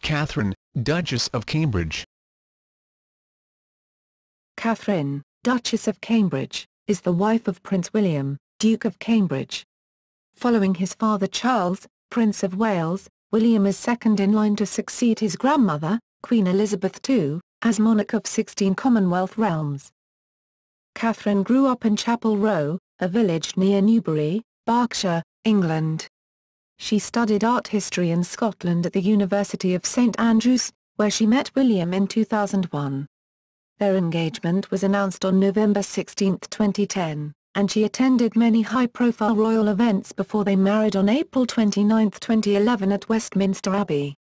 Catherine, Duchess of Cambridge. Catherine, Duchess of Cambridge, is the wife of Prince William, Duke of Cambridge. Following his father Charles, Prince of Wales, William is second in line to succeed his grandmother, Queen Elizabeth II, as monarch of 16 Commonwealth realms. Catherine grew up in Chapel Row, a village near Newbury, Berkshire, England. She studied art history in Scotland at the University of St Andrews, where she met William in 2001. Their engagement was announced on November 16, 2010, and she attended many high-profile royal events before they married on April 29, 2011 at Westminster Abbey.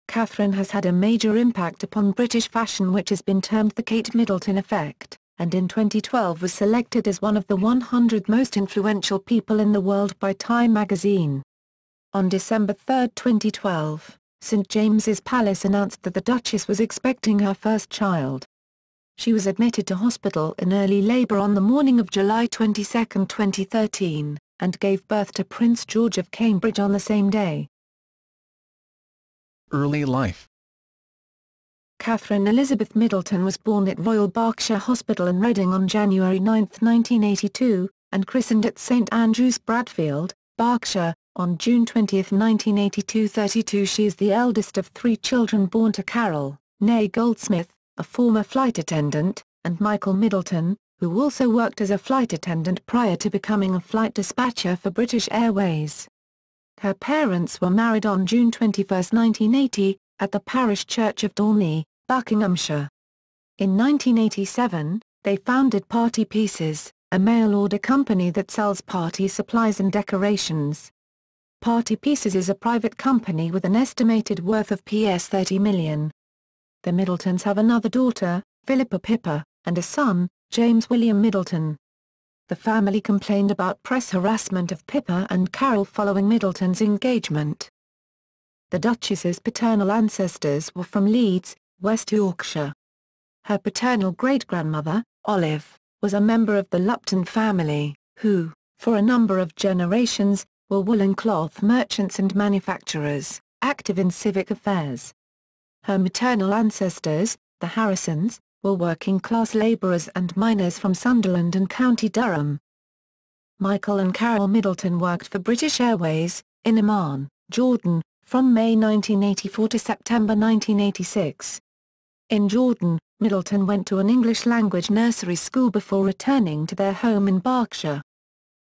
Catherine has had a major impact upon British fashion, which has been termed the Kate Middleton effect, and in 2012 was selected as one of the 100 most influential people in the world by Time magazine. On December 3, 2012, St James's Palace announced that the Duchess was expecting her first child. She was admitted to hospital in early labour on the morning of July 22, 2013, and gave birth to Prince George of Cambridge on the same day. Early life. Catherine Elizabeth Middleton was born at Royal Berkshire Hospital in Reading on January 9, 1982, and christened at St Andrews Bradfield, Berkshire, on June 20, 1982. 32. She is the eldest of three children born to Carol, née Goldsmith, a former flight attendant, and Michael Middleton, who also worked as a flight attendant prior to becoming a flight dispatcher for British Airways. Her parents were married on June 21, 1980, at the parish church of Dorney, Buckinghamshire. In 1987, they founded Party Pieces, a mail-order company that sells party supplies and decorations. Party Pieces is a private company with an estimated worth of £30 million. The Middletons have another daughter, Philippa Pippa, and a son, James William Middleton. The family complained about press harassment of Pippa and Carol following Middleton's engagement. The Duchess's paternal ancestors were from Leeds, West Yorkshire. Her paternal great-grandmother, Olive, was a member of the Lupton family, who, for a number of generations, were woolen cloth merchants and manufacturers, active in civic affairs. Her maternal ancestors, the Harrisons, were working-class labourers and miners from Sunderland and County Durham. Michael and Carol Middleton worked for British Airways, in Amman, Jordan, from May 1984 to September 1986. In Jordan, Middleton went to an English-language nursery school before returning to their home in Berkshire.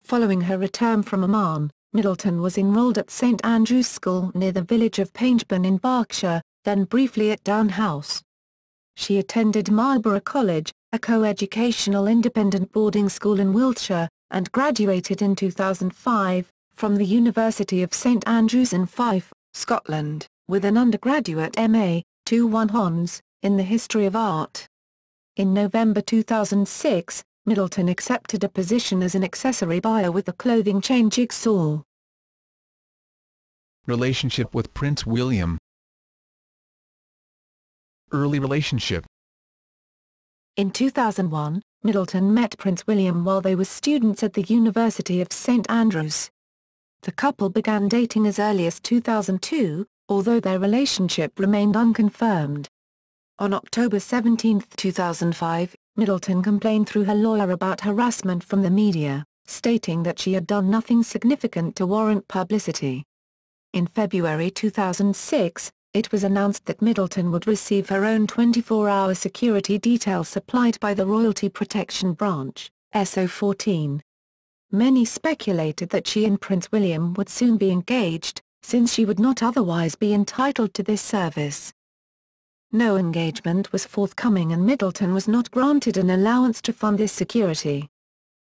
Following her return from Amman, Middleton was enrolled at St Andrew's School near the village of Pangeburn in Berkshire, then briefly at Down House. She attended Marlborough College, a co-educational independent boarding school in Wiltshire, and graduated in 2005, from the University of St Andrews in Fife, Scotland, with an undergraduate MA, 2-1 Hons, in the history of art. In November 2006, Middleton accepted a position as an accessory buyer with the clothing chain Jigsaw. Relationship with Prince William. Early relationship. In 2001, Middleton met Prince William while they were students at the University of St Andrews. The couple began dating as early as 2002, although their relationship remained unconfirmed. On October 17, 2005, Middleton complained through her lawyer about harassment from the media, stating that she had done nothing significant to warrant publicity. In February 2006, it was announced that Middleton would receive her own 24-hour security detail supplied by the Royalty Protection Branch, SO14. Many speculated that she and Prince William would soon be engaged, since she would not otherwise be entitled to this service. No engagement was forthcoming and Middleton was not granted an allowance to fund this security.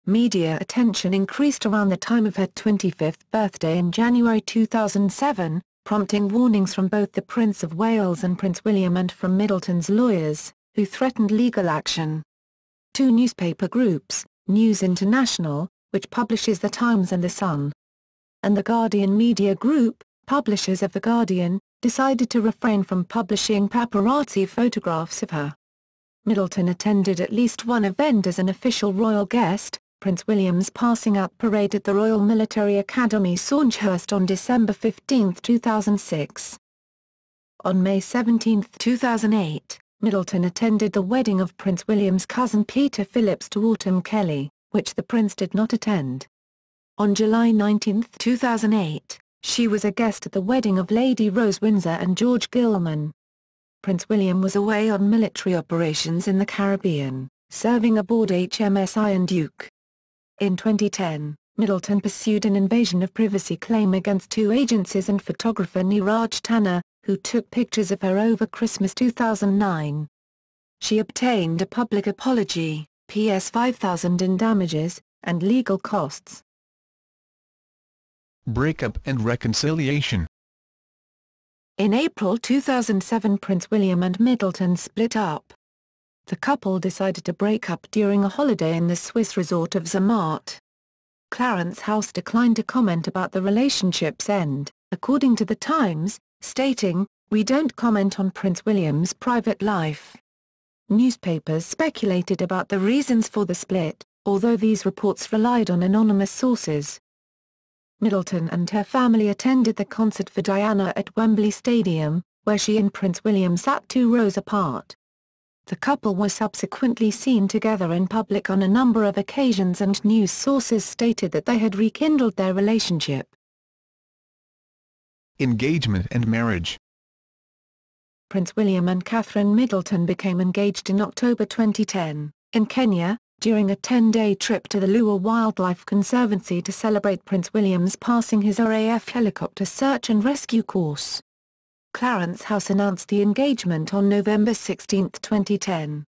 Media attention increased around the time of her 25th birthday in January 2007, prompting warnings from both the Prince of Wales and Prince William and from Middleton's lawyers, who threatened legal action. Two newspaper groups, News International, which publishes The Times and The Sun, and The Guardian Media Group, publishers of The Guardian, decided to refrain from publishing paparazzi photographs of her. Middleton attended at least one event as an official royal guest, Prince William's passing out parade at the Royal Military Academy Saunderhurst on December 15, 2006. On May 17, 2008, Middleton attended the wedding of Prince William's cousin Peter Phillips to Autumn Kelly, which the prince did not attend. On July 19, 2008, she was a guest at the wedding of Lady Rose Windsor and George Gilman. Prince William was away on military operations in the Caribbean, serving aboard HMS Iron Duke. In 2010, Middleton pursued an invasion of privacy claim against two agencies and photographer Neeraj Tanna, who took pictures of her over Christmas 2009. She obtained a public apology, Rs $5,000 in damages, and legal costs. Breakup and reconciliation. In April 2007, Prince William and Middleton split up. The couple decided to break up during a holiday in the Swiss resort of Zermatt. Clarence House declined to comment about the relationship's end, according to The Times, stating, "We don't comment on Prince William's private life." Newspapers speculated about the reasons for the split, although these reports relied on anonymous sources. Middleton and her family attended the concert for Diana at Wembley Stadium, where she and Prince William sat 2 rows apart. The couple were subsequently seen together in public on a number of occasions, and news sources stated that they had rekindled their relationship. Engagement and marriage. Prince William and Catherine Middleton became engaged in October 2010, in Kenya, during a 10-day trip to the Luo Wildlife Conservancy to celebrate Prince William's passing his RAF helicopter search and rescue course. Clarence House announced the engagement on November 16, 2010.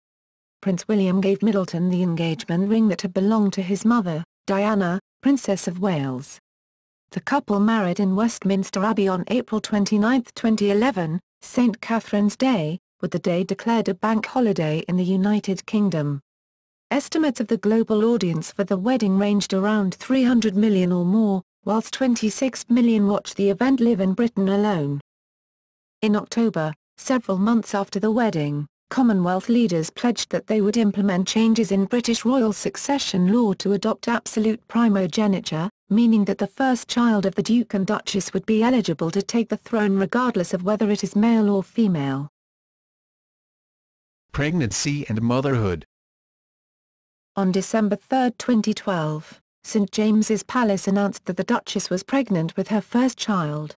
Prince William gave Middleton the engagement ring that had belonged to his mother, Diana, Princess of Wales. The couple married in Westminster Abbey on April 29, 2011, St. Catherine's Day, with the day declared a bank holiday in the United Kingdom. Estimates of the global audience for the wedding ranged around 300 million or more, whilst 26 million watched the event live in Britain alone. In October, several months after the wedding, Commonwealth leaders pledged that they would implement changes in British royal succession law to adopt absolute primogeniture, meaning that the first child of the Duke and Duchess would be eligible to take the throne regardless of whether it is male or female. Pregnancy and motherhood. On December 3, 2012, St James's Palace announced that the Duchess was pregnant with her first child.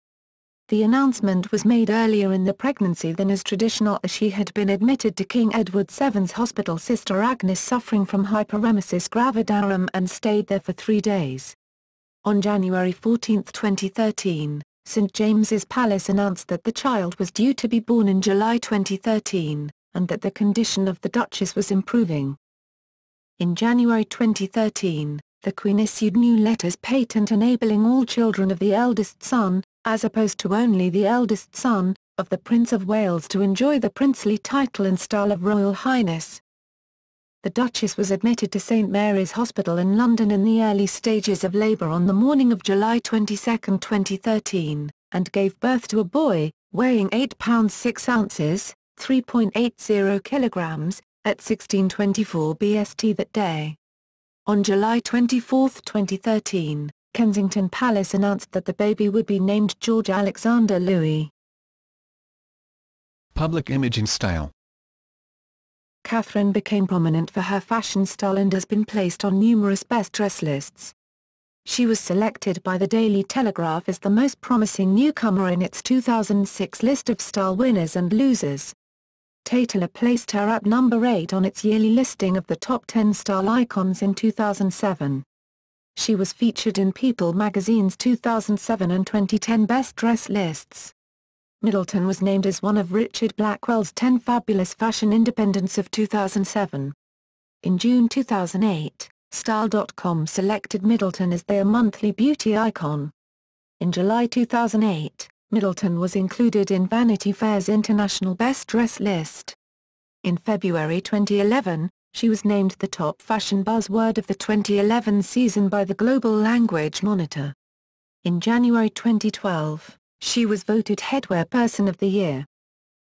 The announcement was made earlier in the pregnancy than is traditional, as she had been admitted to King Edward VII's Hospital Sister Agnes suffering from hyperemesis gravidarum and stayed there for 3 days. On January 14, 2013, St James's Palace announced that the child was due to be born in July 2013, and that the condition of the Duchess was improving. In January 2013, the Queen issued new letters patent enabling all children of the eldest son, as opposed to only the eldest son, of the Prince of Wales to enjoy the princely title and style of Royal Highness. The Duchess was admitted to St Mary's Hospital in London in the early stages of labour on the morning of July 22, 2013, and gave birth to a boy, weighing 8 pounds 6 ounces, 3.80 kilograms, at 16:24 BST that day. On July 24, 2013, Kensington Palace announced that the baby would be named George Alexander Louis. Public image and style. Catherine became prominent for her fashion style and has been placed on numerous best dress lists. She was selected by the Daily Telegraph as the most promising newcomer in its 2006 list of style winners and losers. Tatler placed her at number 8 on its yearly listing of the top 10 style icons in 2007. She was featured in People magazine's 2007 and 2010 Best Dress lists. Middleton was named as one of Richard Blackwell's 10 Fabulous Fashion Independents of 2007. In June 2008, Style.com selected Middleton as their monthly beauty icon. In July 2008, Middleton was included in Vanity Fair's International Best Dress list. In February 2011, she was named the top fashion buzzword of the 2011 season by the Global Language Monitor. In January 2012, she was voted Headwear Person of the Year.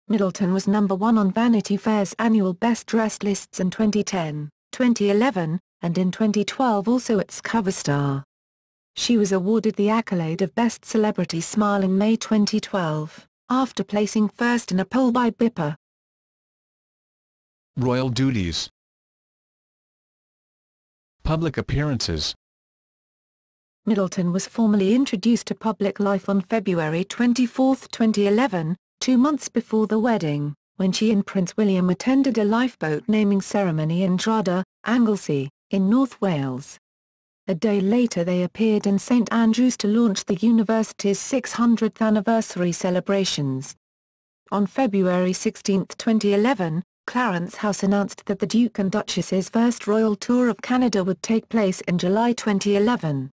Middleton was number 1 on Vanity Fair's annual Best Dressed lists in 2010, 2011, and in 2012 also its cover star. She was awarded the accolade of Best Celebrity Smile in May 2012. after placing first in a poll by Bipper. Royal duties. Public appearances. Middleton was formally introduced to public life on February 24, 2011, 2 months before the wedding, when she and Prince William attended a lifeboat naming ceremony in Drada, Anglesey, in North Wales. A day later they appeared in St Andrews to launch the university's 600th anniversary celebrations. On February 16, 2011, Clarence House announced that the Duke and Duchess's first royal tour of Canada would take place in July 2011.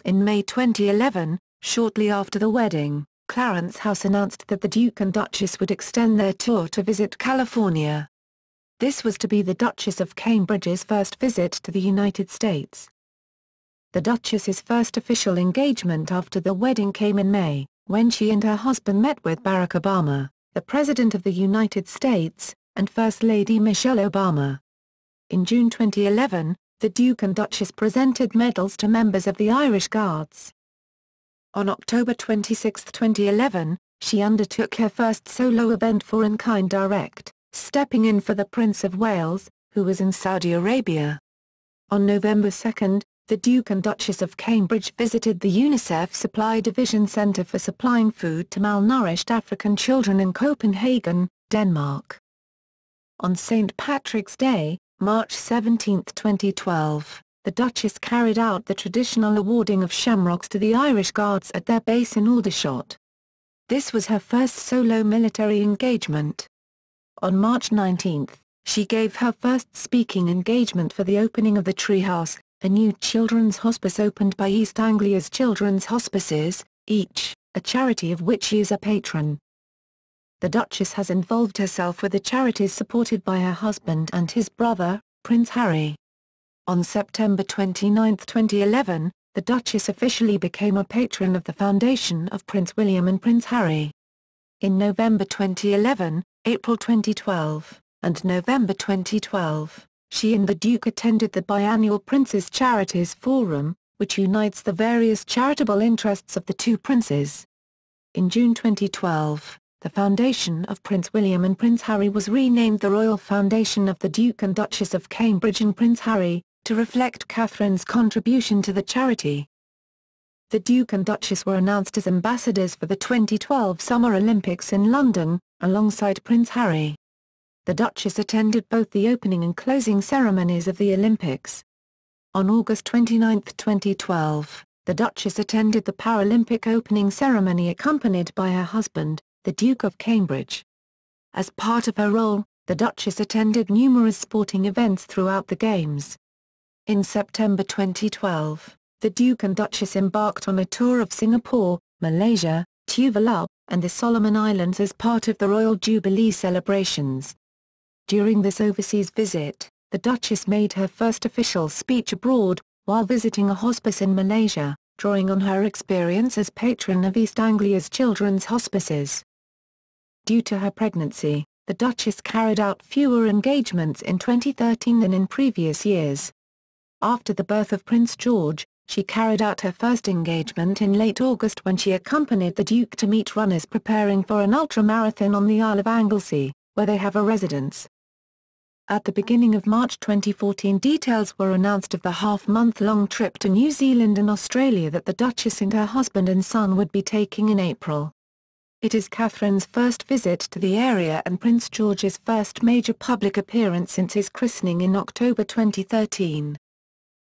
In May 2011, shortly after the wedding, Clarence House announced that the Duke and Duchess would extend their tour to visit California. This was to be the Duchess of Cambridge's first visit to the United States. The Duchess's first official engagement after the wedding came in May, when she and her husband met with Barack Obama, the President of the United States, and First Lady Michelle Obama. In June 2011, the Duke and Duchess presented medals to members of the Irish Guards. On October 26, 2011, she undertook her first solo event foreign-kind direct, stepping in for the Prince of Wales, who was in Saudi Arabia. On November 2, the Duke and Duchess of Cambridge visited the UNICEF Supply Division Centre for supplying food to malnourished African children in Copenhagen, Denmark. On St. Patrick's Day, March 17, 2012, the Duchess carried out the traditional awarding of shamrocks to the Irish Guards at their base in Aldershot. This was her first solo military engagement. On March 19, she gave her first speaking engagement for the opening of the Treehouse, a new children's hospice opened by East Anglia's Children's Hospices, each, a charity of which she is a patron. The Duchess has involved herself with the charities supported by her husband and his brother, Prince Harry. On September 29, 2011, the Duchess officially became a patron of the Foundation of Prince William and Prince Harry. In November 2011, April 2012, and November 2012, she and the Duke attended the biannual Prince's Charities Forum, which unites the various charitable interests of the two princes. In June 2012, the Foundation of Prince William and Prince Harry was renamed the Royal Foundation of the Duke and Duchess of Cambridge and Prince Harry, to reflect Catherine's contribution to the charity. The Duke and Duchess were announced as ambassadors for the 2012 Summer Olympics in London, alongside Prince Harry. The Duchess attended both the opening and closing ceremonies of the Olympics. On August 29, 2012, the Duchess attended the Paralympic opening ceremony accompanied by her husband, the Duke of Cambridge. As part of her role, the Duchess attended numerous sporting events throughout the Games. In September 2012, the Duke and Duchess embarked on a tour of Singapore, Malaysia, Tuvalu, and the Solomon Islands as part of the Royal Jubilee celebrations. During this overseas visit, the Duchess made her first official speech abroad, while visiting a hospice in Malaysia, drawing on her experience as patron of East Anglia's Children's Hospices. Due to her pregnancy, the Duchess carried out fewer engagements in 2013 than in previous years. After the birth of Prince George, she carried out her first engagement in late August when she accompanied the Duke to meet runners preparing for an ultramarathon on the Isle of Anglesey, where they have a residence. At the beginning of March 2014, details were announced of the half-month-long trip to New Zealand and Australia that the Duchess and her husband and son would be taking in April. It is Catherine's first visit to the area and Prince George's first major public appearance since his christening in October 2013.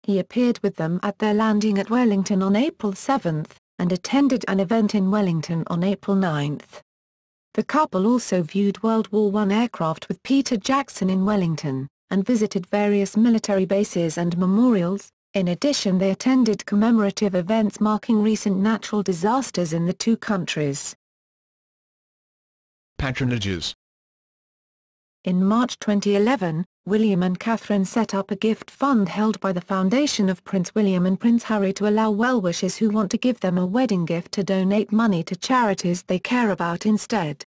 He appeared with them at their landing at Wellington on April 7, and attended an event in Wellington on April 9. The couple also viewed World War I aircraft with Peter Jackson in Wellington, and visited various military bases and memorials. In addition, they attended commemorative events marking recent natural disasters in the two countries. Patronages. In March 2011, William and Catherine set up a gift fund held by the Foundation of Prince William and Prince Harry to allow well-wishers who want to give them a wedding gift to donate money to charities they care about instead.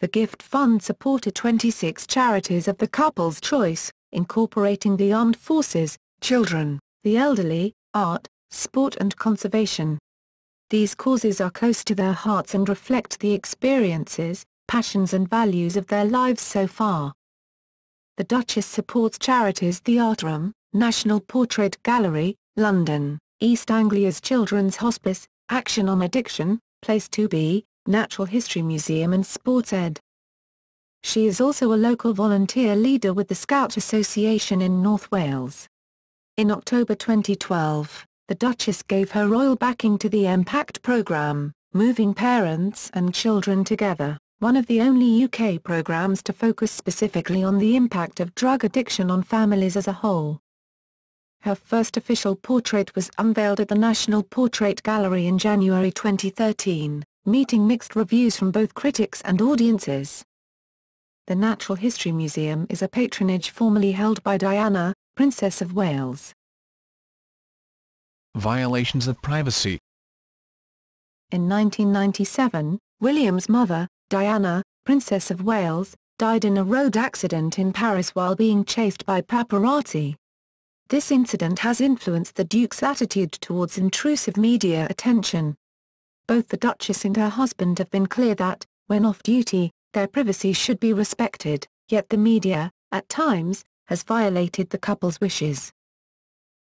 The gift fund supported 26 charities of the couple's choice, incorporating the armed forces, children, the elderly, art, sport and conservation. These causes are close to their hearts and reflect the experiences, passions and values of their lives so far. The Duchess supports charities The Artrum, National Portrait Gallery, London, East Anglia's Children's Hospice, Action on Addiction, Place 2B, Natural History Museum and SportsEd. She is also a local volunteer leader with the Scout Association in North Wales. In October 2012, the Duchess gave her royal backing to the Impact programme, Moving Parents and Children Together, one of the only UK programmes to focus specifically on the impact of drug addiction on families as a whole. Her first official portrait was unveiled at the National Portrait Gallery in January 2013, meeting mixed reviews from both critics and audiences. The Natural History Museum is a patronage formerly held by Diana, Princess of Wales. Violations of privacy. In 1997, William's mother, Diana, Princess of Wales, died in a road accident in Paris while being chased by paparazzi. This incident has influenced the Duke's attitude towards intrusive media attention. Both the Duchess and her husband have been clear that, when off-duty, their privacy should be respected, yet the media, at times, has violated the couple's wishes.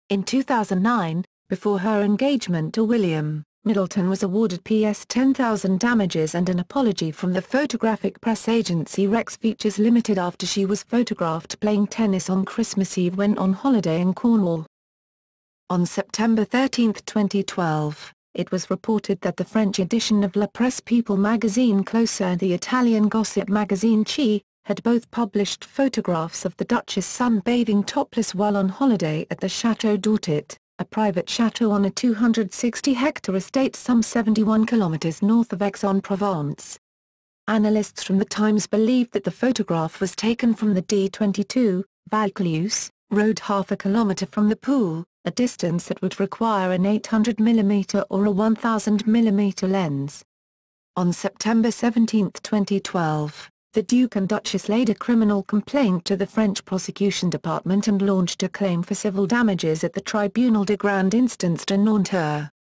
In 2009, before her engagement to William, Middleton was awarded Ps $10,000 damages and an apology from the photographic press agency Rex Features Limited after she was photographed playing tennis on Christmas Eve when on holiday in Cornwall. On September 13, 2012, it was reported that the French edition of La Presse People magazine Closer and the Italian gossip magazine Chi had both published photographs of the Duchess sunbathing topless while on holiday at the Château d'Ortit, a private chateau on a 260-hectare estate some 71 kilometers north of Aix-en-Provence. Analysts from The Times believed that the photograph was taken from the D22, Vaucluse, road half a kilometer from the pool, a distance that would require an 800mm or a 1000mm lens. On September 17, 2012, the Duke and Duchess laid a criminal complaint to the French prosecution department and launched a claim for civil damages at the Tribunal de Grande Instance de Nanterre.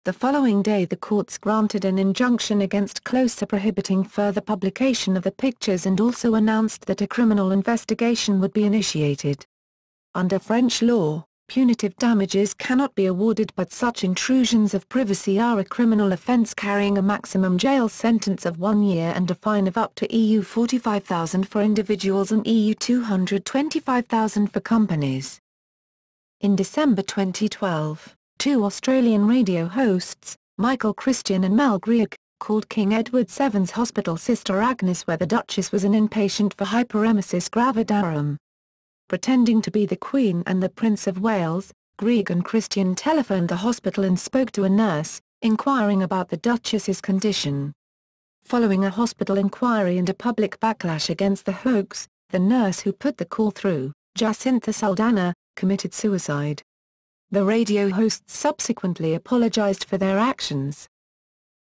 The following day the courts granted an injunction against Closer prohibiting further publication of the pictures and also announced that a criminal investigation would be initiated. Under French law, punitive damages cannot be awarded, but such intrusions of privacy are a criminal offence carrying a maximum jail sentence of 1 year and a fine of up to EU 45,000 for individuals and EU 225,000 for companies. In December 2012, two Australian radio hosts, Michael Christian and Mel Greig, called King Edward VII's hospital Sister Agnes where the Duchess was an inpatient for hyperemesis gravidarum. Pretending to be the Queen and the Prince of Wales, Greig and Christian telephoned the hospital and spoke to a nurse, inquiring about the Duchess's condition. Following a hospital inquiry and a public backlash against the hoax, the nurse who put the call through, Jacinta Saldana, committed suicide. The radio hosts subsequently apologized for their actions.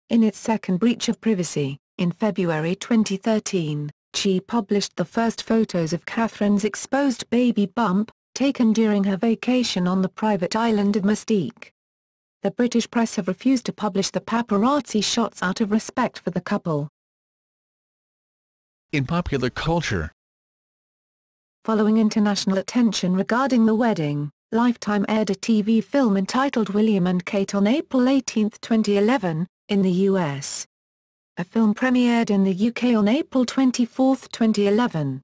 In its second breach of privacy, in February 2013, She published the first photos of Catherine's exposed baby bump, taken during her vacation on the private island of Mustique. The British press have refused to publish the paparazzi shots out of respect for the couple. In popular culture. Following international attention regarding the wedding, Lifetime aired a TV film entitled William and Kate on April 18, 2011, in the US. A film premiered in the UK on April 24, 2011.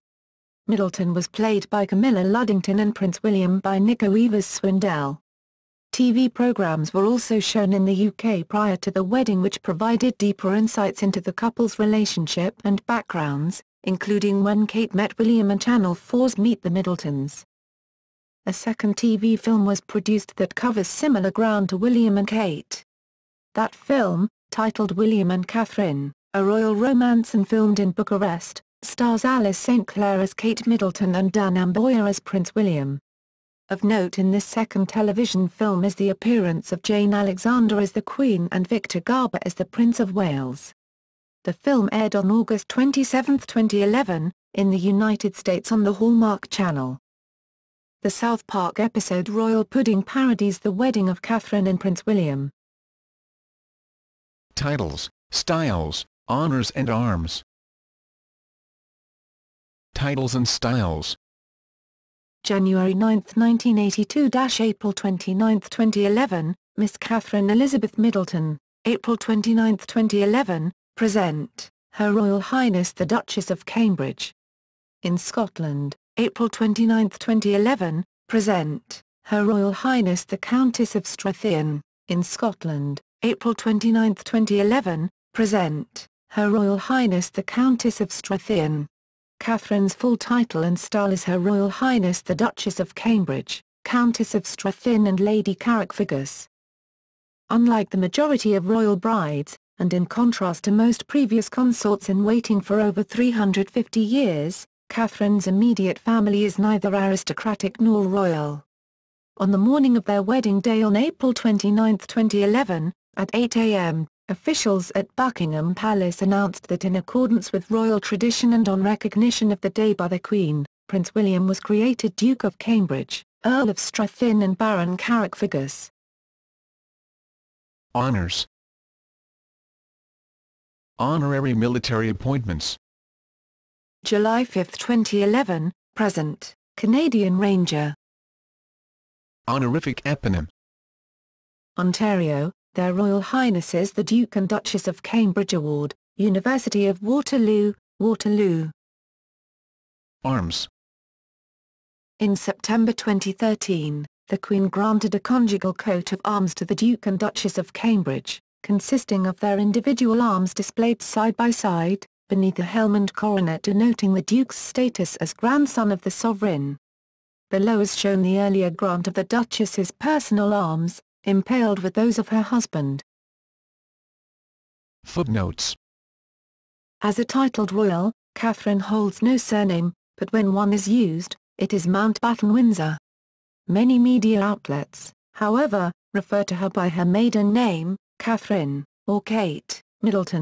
Middleton was played by Camilla Luddington and Prince William by Nico Evers Swindell. TV programmes were also shown in the UK prior to the wedding which provided deeper insights into the couple's relationship and backgrounds, including When Kate Met William and Channel 4's Meet the Middletons. A second TV film was produced that covers similar ground to William and Kate. That film, titled William and Catherine, A Royal Romance and filmed in Bucharest, stars Alice St. Clair as Kate Middleton and Dan Amboyer as Prince William. Of note in this second television film is the appearance of Jane Alexander as the Queen and Victor Garber as the Prince of Wales. The film aired on August 27, 2011, in the United States on the Hallmark Channel. The South Park episode Royal Pudding parodies the wedding of Catherine and Prince William. Titles, styles, honors and arms. Titles and styles. January 9, 1982 – April 29, 2011, Miss Catherine Elizabeth Middleton. April 29, 2011, present, Her Royal Highness the Duchess of Cambridge. In Scotland, April 29, 2011, present, Her Royal Highness the Countess of Strathearn. In Scotland, April 29, 2011, present, Her Royal Highness the Countess of Strathearn. Catherine's full title and style is Her Royal Highness the Duchess of Cambridge, Countess of Strathearn and Lady Carrickfergus. Unlike the majority of royal brides, and in contrast to most previous consorts in waiting for over 350 years, Catherine's immediate family is neither aristocratic nor royal. On the morning of their wedding day on April 29, 2011, at 8 a.m., officials at Buckingham Palace announced that in accordance with royal tradition and on recognition of the day by the Queen, Prince William was created Duke of Cambridge, Earl of Strathearn and Baron Carrickfergus. Honors. Honorary military appointments. July 5, 2011, present, Canadian Ranger. Honorific eponym. Ontario, Their Royal Highnesses the Duke and Duchess of Cambridge Award, University of Waterloo, Waterloo. Arms. In September 2013, the Queen granted a conjugal coat of arms to the Duke and Duchess of Cambridge, consisting of their individual arms displayed side by side, beneath a helm and coronet denoting the Duke's status as grandson of the sovereign. Below is shown the earlier grant of the Duchess's personal arms, impaled with those of her husband. Footnotes. As a titled royal, Catherine holds no surname, but when one is used, it is Mountbatten Windsor. Many media outlets, however, refer to her by her maiden name, Catherine, or Kate, Middleton.